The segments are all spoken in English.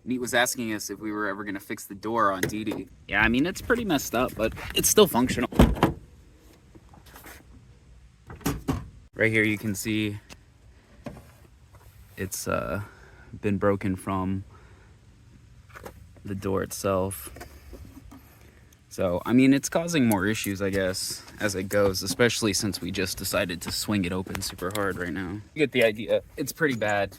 Neet was asking us if we were ever gonna fix the door on Dee. Yeah, I mean, it's pretty messed up, but it's still functional. Right here you can see it's been broken from the door itself. So, I mean, it's causing more issues, I guess, as it goes, especially since we just decided to swing it open super hard right now. You get the idea. It's pretty bad.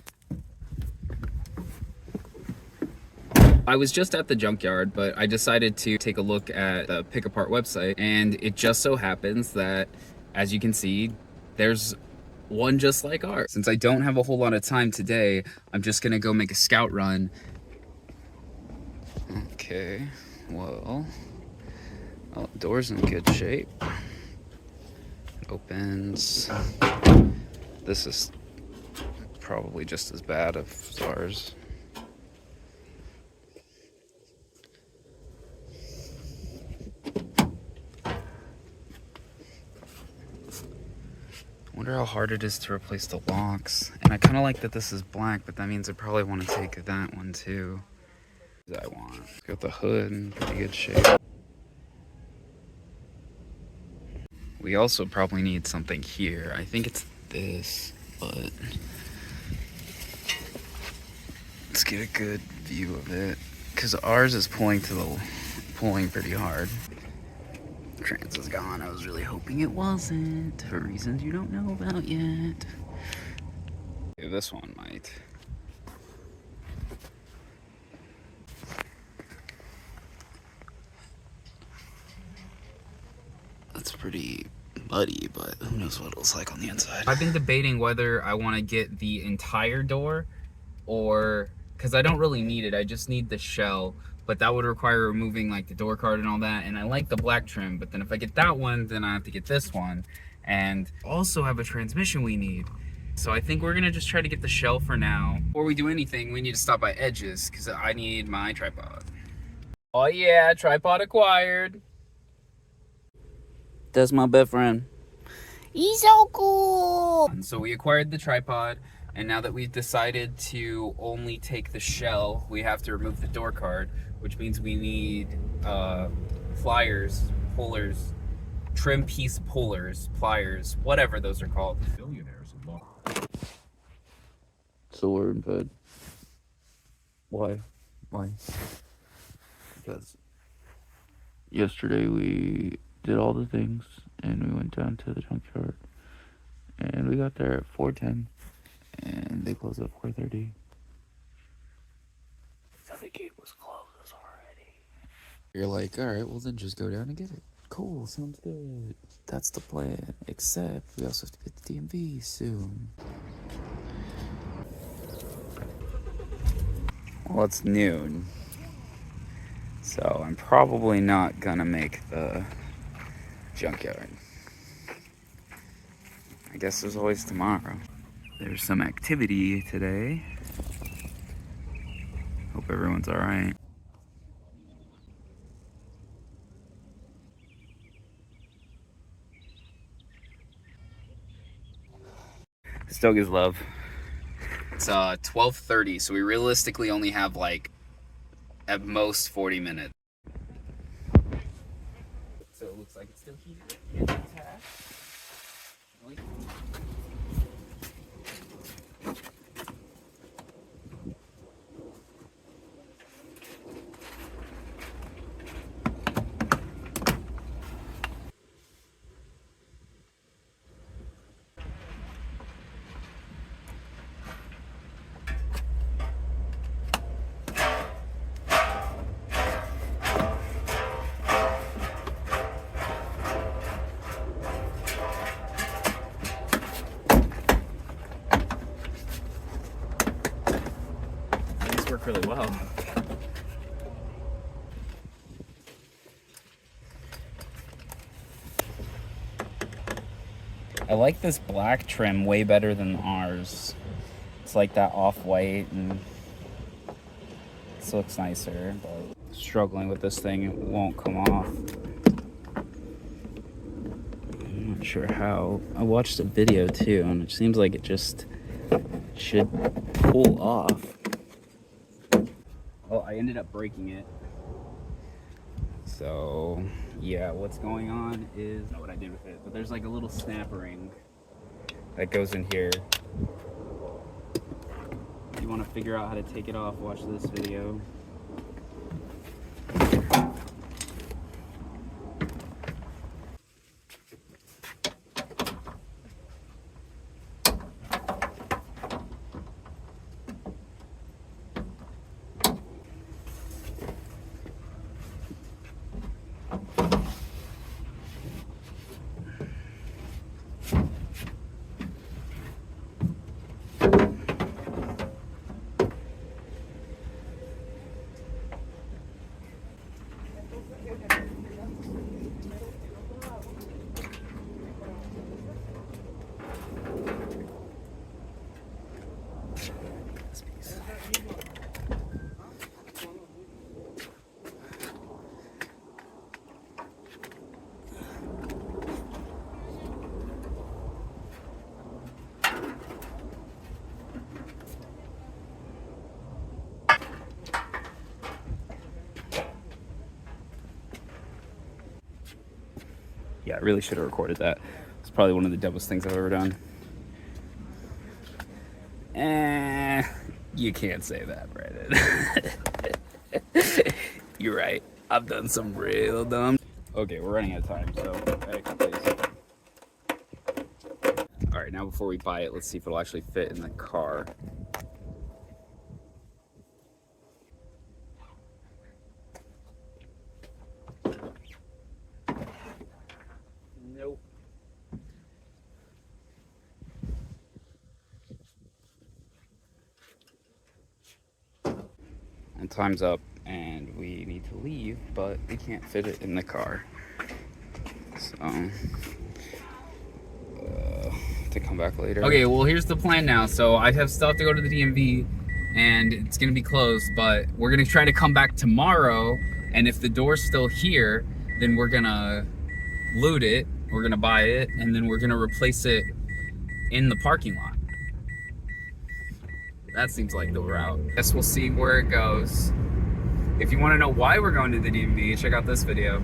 I was just at the junkyard, but I decided to take a look at the Pick Apart website, and it just so happens that, as you can see, there's one just like ours. Since I don't have a whole lot of time today, I'm just gonna go make a scout run. Okay, well, the door's in good shape. It opens. This is probably just as bad as ours. I wonder how hard it is to replace the locks. And I kind of like that this is black, but that means I probably want to take that one too. I want. It's got the hood in pretty good shape. We also probably need something here. I think it's this, but let's get a good view of it, because ours is pulling pretty hard. Trans is gone. I was really hoping it wasn't, for reasons you don't know about yet. Okay, this one might. That's pretty muddy, but who knows what it looks like on the inside. I've been debating whether I want to get the entire door, or because I don't really need it, I just need the shell, but that would require removing like the door card and all that, and I like the black trim, but then if I get that one, then I have to get this one, and also have a transmission we need. So I think we're gonna just try to get the shell for now. Before we do anything, we need to stop by Edges, because I need my tripod. Oh yeah, tripod acquired. That's my best friend. He's so cool. And so we acquired the tripod, and now that we've decided to only take the shell, we have to remove the door card, which means we need pliers, pullers, trim piece pullers, pliers, whatever those are called. Billionaires involved. So we're in bed. Why? Because yesterday we did all the things, and we went down to the junkyard, and we got there at 4:10, and they closed at 4:30. So the gate was closed already. You're like, all right, well then just go down and get it. Cool, sounds good. That's the plan, except we also have to get the DMV soon. Well, it's noon, so I'm probably not gonna make the junkyard. I guess there's always tomorrow. There's some activity today. Hope everyone's all right. Still gives love. It's 12:30, so we realistically only have like at most 40 minutes. So it looks like it's still heated. These work really well. I like this black trim way better than ours. It's like that off-white, and this looks nicer, but struggling with this thing, it won't come off. I'm not sure how. I watched a video too, and it seems like it just should pull off. Well, I ended up breaking it. So, yeah, what's going on is, I don't know what I did with it, but there's like a little snap ring that goes in here. If you want to figure out how to take it off, watch this video. Yeah, I really should have recorded that. It's probably one of the dumbest things I've ever done. You can't say that, Brandon. You're right. I've done some real dumb. Okay, we're running out of time, so all right, now before we buy it, let's see if it'll actually fit in the car. Nope. And time's up, and we need to leave, but we can't fit it in the car. So, to come back later. Okay, well, here's the plan now. So I have still have to go to the DMV, and it's gonna be closed, but we're gonna try to come back tomorrow, and if the door's still here, then we're gonna loot it, we're gonna buy it, and then we're gonna replace it in the parking lot. That seems like the route. Guess we'll see where it goes. If you want to know why we're going to the DMV, check out this video.